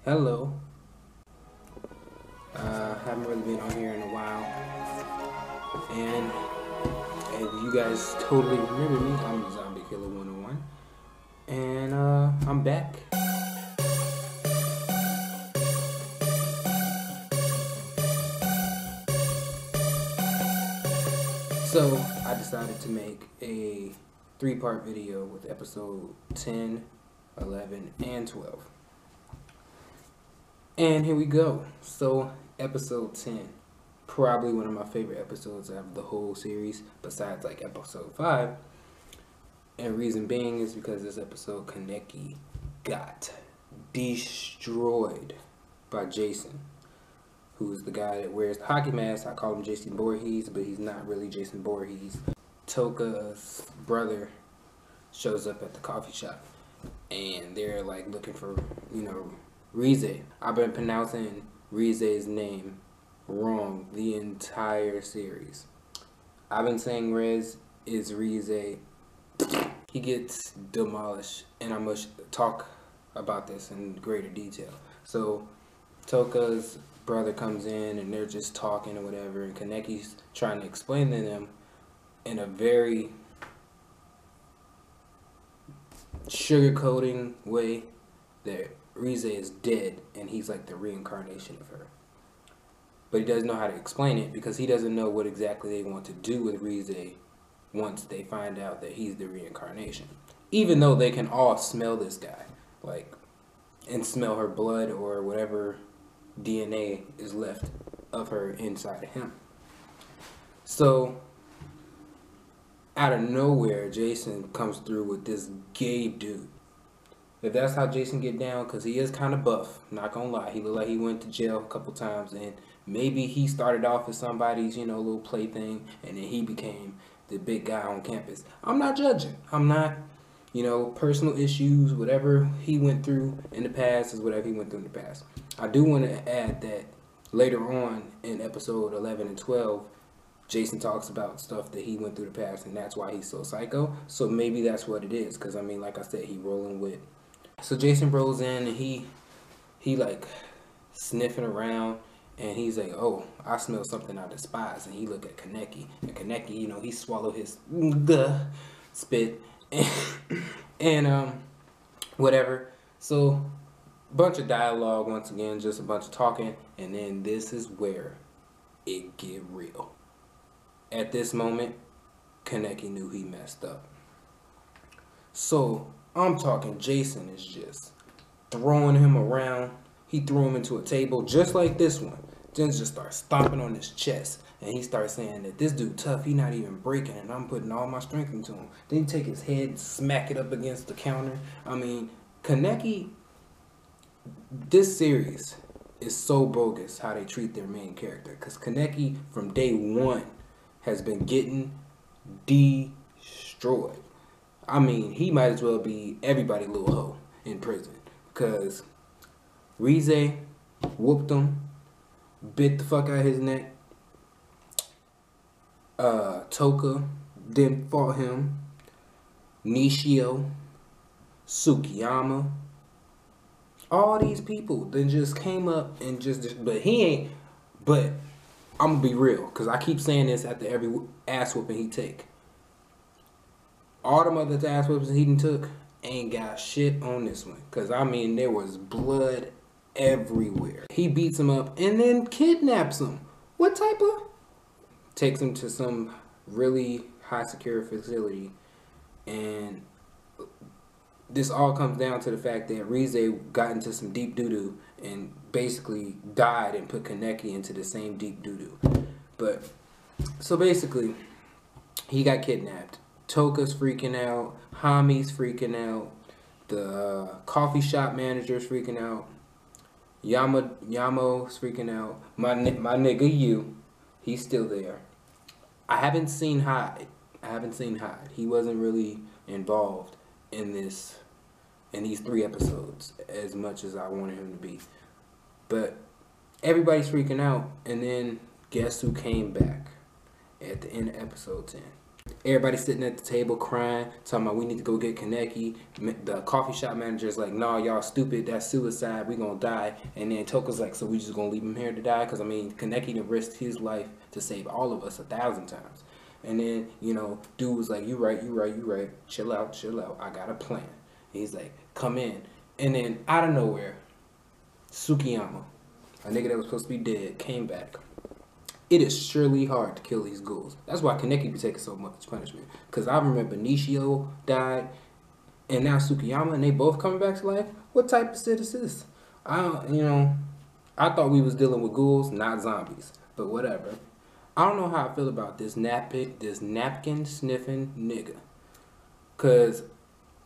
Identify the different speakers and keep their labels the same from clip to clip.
Speaker 1: Hello. Haven't really been on here in a while, and you guys totally remember me. I'm Zombie Killer 101, and I'm back. So I decided to make a 3-part video with episode 10, 11, and 12. And here we go. So episode 10, probably one of my favorite episodes out of the whole series, besides like episode 5. And reason being is because this episode, Kaneki got destroyed by Jason, who's the guy that wears the hockey mask. I call him Jason Voorhees, but he's not really Jason Voorhees. Toka's brother shows up at the coffee shop, and they're like looking for, Rize. I've been pronouncing Rize's name wrong the entire series. I've been saying Rez is Rize. He gets demolished, and I must talk about this in greater detail. So Toka's brother comes in, and they're just talking or whatever, and Kaneki's trying to explain to them in a very sugarcoating way that Rize is dead and he's like the reincarnation of her. But he doesn't know how to explain it because he doesn't know what exactly they want to do with Rize once they find out that he's the reincarnation. Even though they can all smell this guy, and smell her blood or whatever DNA is left of her inside of him. So out of nowhere, Jason comes through with this gay dude. If that's how Jason get down, because he is kind of buff, not gonna lie. He looked like he went to jail a couple times, and maybe he started off as somebody's, little plaything, and then he became the big guy on campus. I'm not judging. I'm not, personal issues, whatever he went through in the past is whatever he went through in the past. I do want to add that later on in episode 11 and 12, Jason talks about stuff that he went through the past, and that's why he's so psycho. So maybe that's what it is, because like I said, he rolling with. So Jason rolls in, and he like sniffing around, and he's like, "Oh, I smell something I despise." And he look at Kaneki, and Kaneki, he swallow his spit and whatever. So bunch of dialogue once again, just a bunch of talking, and then this is where it get real. At this moment, Kaneki knew he messed up. So I'm talking Jason is just throwing him around. He threw him into a table just like this one. Then just starts stomping on his chest. And he starts saying that this dude tough, he not even breaking, and I'm putting all my strength into him. Then he take his head, smack it up against the counter. Kaneki, this series is so bogus how they treat their main character. Because Kaneki, from day one, has been getting destroyed. He might as well be everybody's little hoe in prison. Because Rize whooped him, bit the fuck out of his neck. Toka then fought him. Nishio, Tsukiyama, all these people then just came up and but I'm gonna be real, because I keep saying this after every ass whooping he take. All them other ass whoopings he done took ain't got shit on this one. Because, there was blood everywhere. He beats him up and then kidnaps him. What type of? Takes him to some really high secure facility. And this all comes down to the fact that Rize got into some deep doo-doo and basically died and put Kaneki into the same deep doo-doo. But, so basically, he got kidnapped. Toka's freaking out. Hami's freaking out. The coffee shop manager's freaking out. Yamo's freaking out. My nigga Yu, he's still there. I haven't seen Hyde. He wasn't really involved in these 3 episodes as much as I wanted him to be. But everybody's freaking out, and then guess who came back at the end of episode 10? Everybody sitting at the table crying, talking about we need to go get Kaneki. The coffee shop manager's like, nah, y'all stupid. That's suicide. We gonna die. And then Toka's like, so we just gonna leave him here to die? Because, I mean, Kaneki done risked his life to save all of us 1,000 times. And then, you know, dude was like, you right. Chill out. I got a plan. And he's like, come in. And then, out of nowhere, Tsukiyama, a nigga that was supposed to be dead, came back. It is surely hard to kill these ghouls. That's why Kaneki be taking so much punishment. Because I remember Nishio died, and now Tsukiyama, and they both coming back to life. What type of shit is this? I thought we was dealing with ghouls, not zombies. But whatever. I don't know how I feel about this napkin sniffing nigga. Because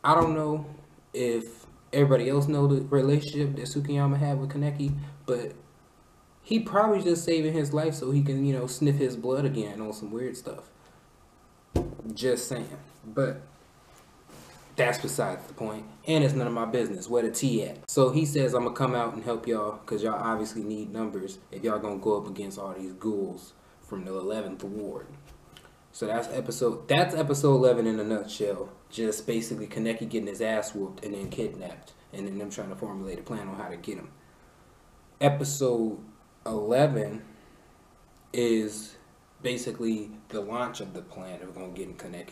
Speaker 1: I don't know if everybody else know the relationship that Tsukiyama had with Kaneki, but he probably just saving his life so he can, you know, sniff his blood again on some weird stuff. Just saying. But that's besides the point. And it's none of my business. Where the tea at? So he says, I'm going to come out and help y'all because y'all obviously need numbers if y'all going to go up against all these ghouls from the 11th ward. So that's episode 11 in a nutshell. Just basically Kaneki getting his ass whooped and then kidnapped. And then them trying to formulate a plan on how to get him. Episode 11 is basically the launch of the plan of going to get in Kaneki.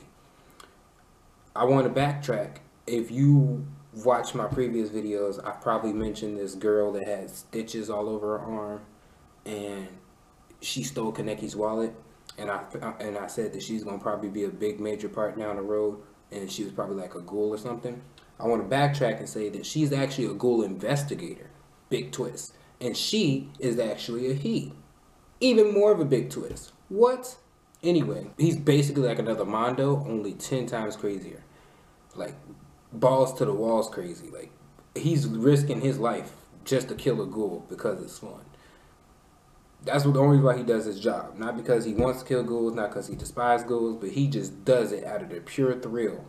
Speaker 1: I want to backtrack. If you watch my previous videos, I probably mentioned this girl that had stitches all over her arm, and she stole Kaneki's wallet, and I said that she's going to probably be a big major part down the road, and she was probably like a ghoul or something. I want to backtrack and say that she's actually a ghoul investigator. Big twist. And she is actually a he. Even more of a big twist. What? Anyway, he's basically like another Mondo, only 10 times crazier. Like, balls to the walls crazy. Like, he's risking his life just to kill a ghoul because it's fun. That's the only reason why he does his job. Not because he wants to kill ghouls, not because he despises ghouls, but he just does it out of the pure thrill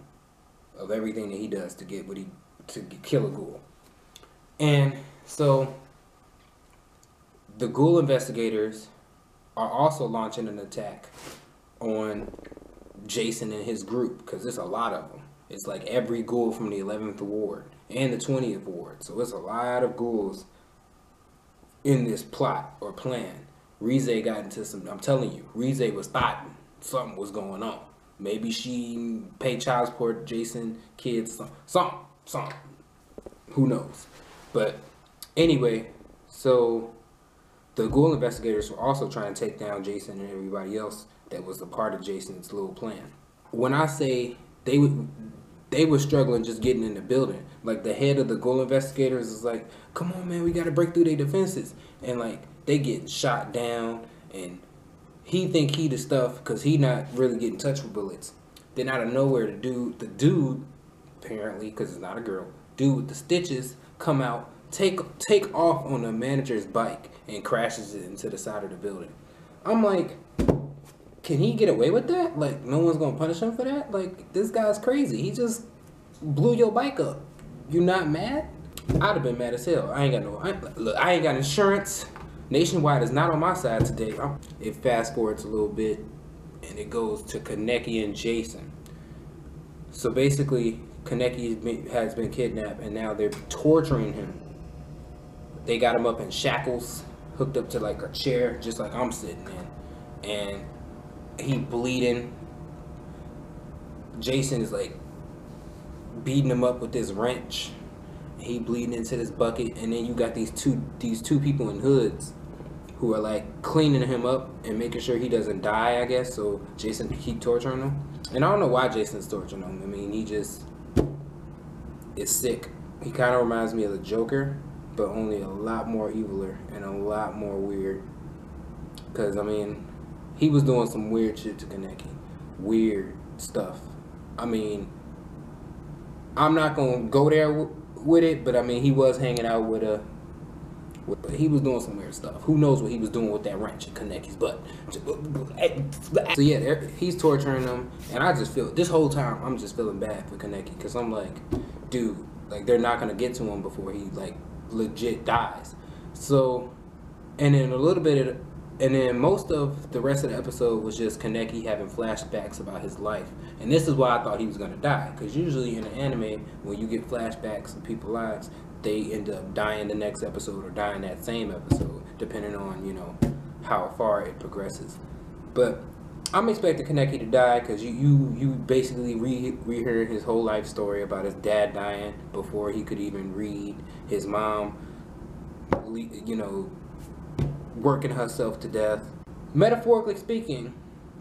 Speaker 1: of everything that he does to kill a ghoul. And so the Goul investigators are also launching an attack on Jason and his group, because there's a lot of them. It's like every ghoul from the 11th ward and the 20th ward. So it's a lot of ghouls in this plot or plan. Rize got into some, I'm telling you, Rize was thoughting something was going on. Maybe she paid child support to Jason, kids, something. Who knows? But anyway, so the Goul investigators were also trying to take down Jason and everybody else that was a part of Jason's little plan. When I say they were struggling just getting in the building. Like, the head of the Goul investigators is like, come on, man, we got to break through their defenses. And, like, they get shot down, and he think he the stuff because he not really getting touched with bullets. Then out of nowhere, the dude, apparently, because it's not a girl, dude with the stitches come out, take off on the manager's bike and crashes it into the side of the building. I'm like, can he get away with that? Like, no one's gonna punish him for that? Like, this guy's crazy. He just blew your bike up. You not mad? I'd have been mad as hell. I ain't got insurance. Nationwide is not on my side today. It fast forwards a little bit, and it goes to Kaneki and Jason. So basically, Kaneki has been kidnapped, and now they're torturing him. They got him up in shackles, hooked up to like a chair, just like I'm sitting in, and he bleeding. Jason is like beating him up with this wrench. He bleeding into this bucket, and then you got these two people in hoods who are like cleaning him up and making sure he doesn't die, I guess, so Jason can keep torturing him. And I don't know why Jason's torturing him. I mean, he just is sick. He kind of reminds me of the Joker, but only a lot more eviler and a lot more weird. Because, I mean, he was doing some weird shit to Kaneki. Weird stuff. I mean, I'm not going to go there with it, but I mean, he was hanging out with but he was doing some weird stuff. Who knows what he was doing with that wrench in Kaneki's butt. So yeah, he's torturing them, and I just feel, this whole time, I'm just feeling bad for Kaneki, because I'm like, dude, like, they're not going to get to him before he, like, legit dies. So, and then a little bit And then most of the rest of the episode was just Kaneki having flashbacks about his life. And this is why I thought he was going to die. Because usually in an anime, when you get flashbacks of people's lives, they end up dying the next episode or dying that same episode, depending on, you know, how far it progresses. But I'm expecting Kaneki to die because you basically reheard his whole life story about his dad dying before he could even read, his mom, you know, working herself to death. Metaphorically speaking,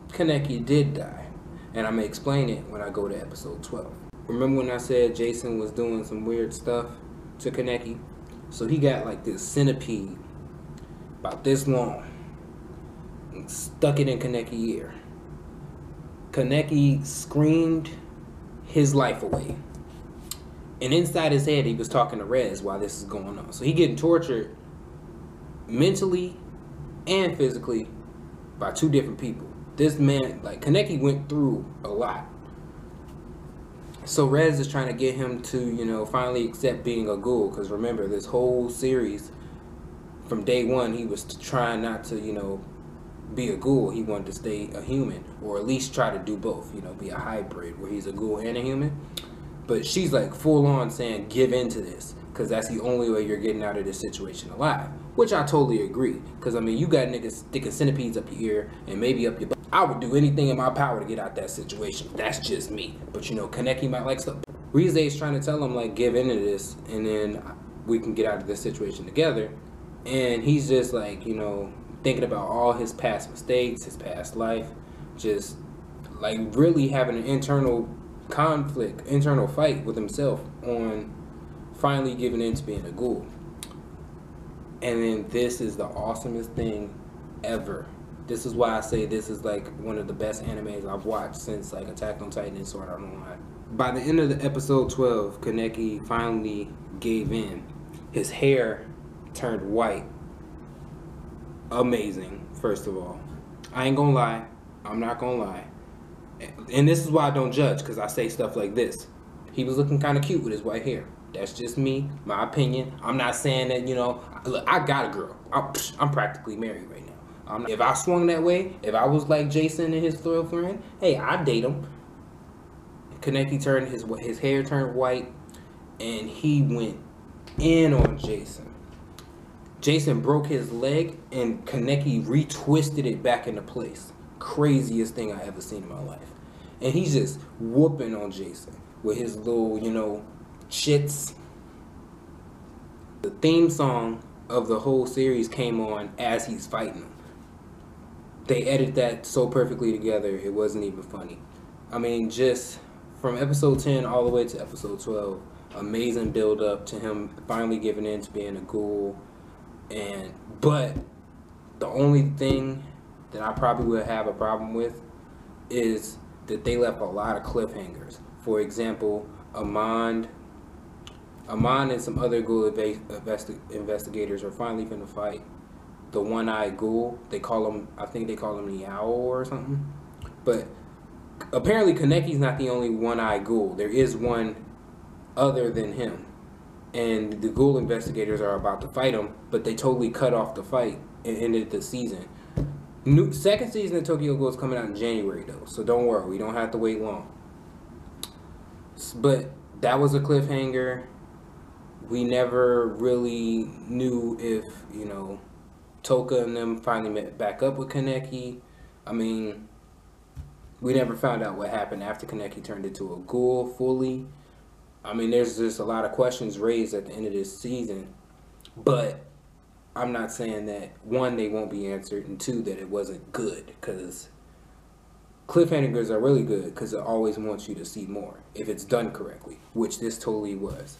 Speaker 1: Kaneki did die, and I'm gonna explain it when I go to episode 12. Remember when I said Jason was doing some weird stuff to Kaneki? So he got like this centipede about this long and stuck it in Kaneki's ear. Kaneki screamed his life away, and inside his head he was talking to Rez while this is going on. So he getting tortured mentally and physically by two different people. This man, like, Kaneki went through a lot. So Rez is trying to get him to, you know, finally accept being a Goul. Because remember, this whole series, from day one, he was trying not to, you know, be a Goul. He wanted to stay a human, or at least try to do both, you know, be a hybrid where he's a Goul and a human. But she's like full on saying, give in to this, because that's the only way you're getting out of this situation alive. Which I totally agree. Because, I mean, you got niggas sticking centipedes up your ear and maybe up your butt. I would do anything in my power to get out that situation. That's just me. But, you know, Kaneki might like stuff. Rize is trying to tell him, like, give into this, and then we can get out of this situation together. And he's just, like, you know, thinking about all his past mistakes, his past life. Just, like, really having an internal conflict, internal fight with himself on finally giving in to being a Goul. And then this is the awesomest thing ever. This is why I say this is like one of the best animes I've watched since like Attack on Titan and Sword Art Online. By the end of the episode 12, Kaneki finally gave in. His hair turned white. Amazing, first of all. I ain't gonna lie. I'm not gonna lie. And this is why I don't judge, because I say stuff like this. He was looking kind of cute with his white hair. That's just me, my opinion. I'm not saying that, you know, look, I got a girl. I'm practically married right now. If I swung that way, if I was like Jason and his girlfriend, hey, I'd date him. Kaneki turned his hair turned white, and he went in on Jason. Jason broke his leg, and Kaneki retwisted it back into place. Craziest thing I ever seen in my life. And he's just whooping on Jason with his little, you know, shits. The theme song of the whole series came on as he's fighting them. They edited that so perfectly together, it wasn't even funny. I mean, just from episode 10 all the way to episode 12, amazing build up to him finally giving in to being a Goul. But the only thing that I probably would have a problem with is that they left a lot of cliffhangers. For example, Amon and some other Goul investigators are finally finna fight the one-eyed Goul. They call him, I think they call him the Owl or something. But apparently Kaneki's not the only one-eyed Goul. There is one other than him. And the Goul investigators are about to fight him, but they totally cut off the fight and ended the season. Second season of Tokyo Ghoul is coming out in January though, so don't worry, we don't have to wait long. But that was a cliffhanger. We never really knew if, you know, Toka and them finally met back up with Kaneki. I mean, we never found out what happened after Kaneki turned into a Goul fully. I mean, there's just a lot of questions raised at the end of this season, but I'm not saying that, one, they won't be answered, and two, that it wasn't good, because cliffhangers are really good because it always wants you to see more if it's done correctly, which this totally was.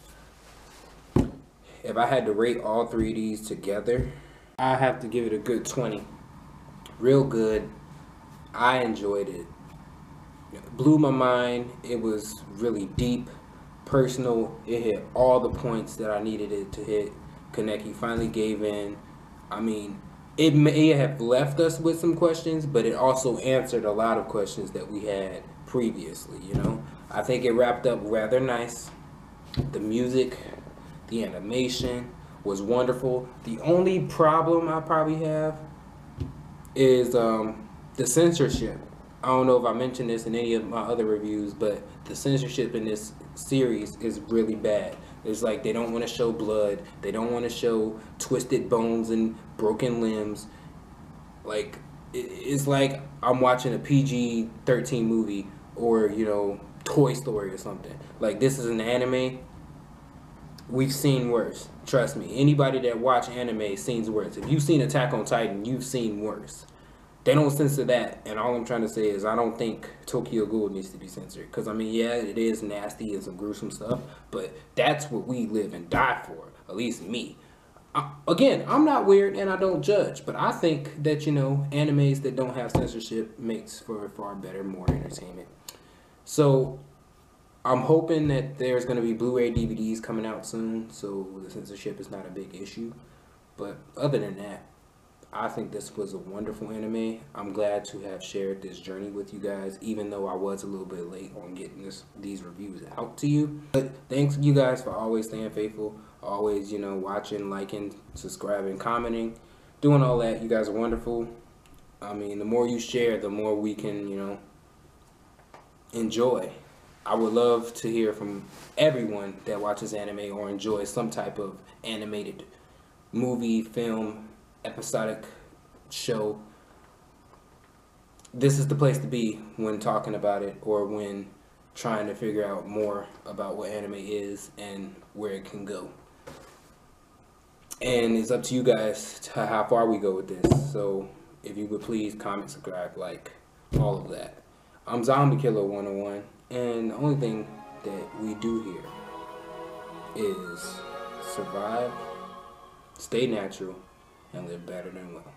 Speaker 1: If I had to rate all three of these together, I have to give it a good 20. Real good. I enjoyed it. It blew my mind. It was really deep, personal. It hit all the points that I needed it to hit. Kaneki finally gave in. I mean, it may have left us with some questions, but it also answered a lot of questions that we had previously, you know. I think it wrapped up rather nice. The music, the animation was wonderful. The only problem I probably have is the censorship. I don't know if I mentioned this in any of my other reviews, but the censorship in this series is really bad. It's like they don't want to show blood, they don't want to show twisted bones and broken limbs. Like it's like I'm watching a PG-13 movie, or Toy Story or something. Like, this is an anime. We've seen worse. Trust me. Anybody that watch anime seen worse. If you've seen Attack on Titan, you've seen worse. They don't censor that, and all I'm trying to say is I don't think Tokyo Ghoul needs to be censored. Because, I mean, yeah, it is nasty and some gruesome stuff, but that's what we live and die for. At least me. Again, I'm not weird and I don't judge, but I think that, animes that don't have censorship makes for far better, more entertainment. So, I'm hoping that there's going to be Blu-ray DVDs coming out soon, so the censorship is not a big issue. But other than that, I think this was a wonderful anime. I'm glad to have shared this journey with you guys, even though I was a little bit late on getting these reviews out to you. But thanks you guys for always staying faithful, always, watching, liking, subscribing, commenting, doing all that. You guys are wonderful. I mean, the more you share, the more we can, enjoy. I would love to hear from everyone that watches anime or enjoys some type of animated movie, film, episodic show. This is the place to be when talking about it, or when trying to figure out more about what anime is and where it can go. And it's up to you guys to how far we go with this. So if you would please comment, subscribe, like, all of that. I'm Zombie Killer 101, and the only thing that we do here is survive, stay natural, and live better than well.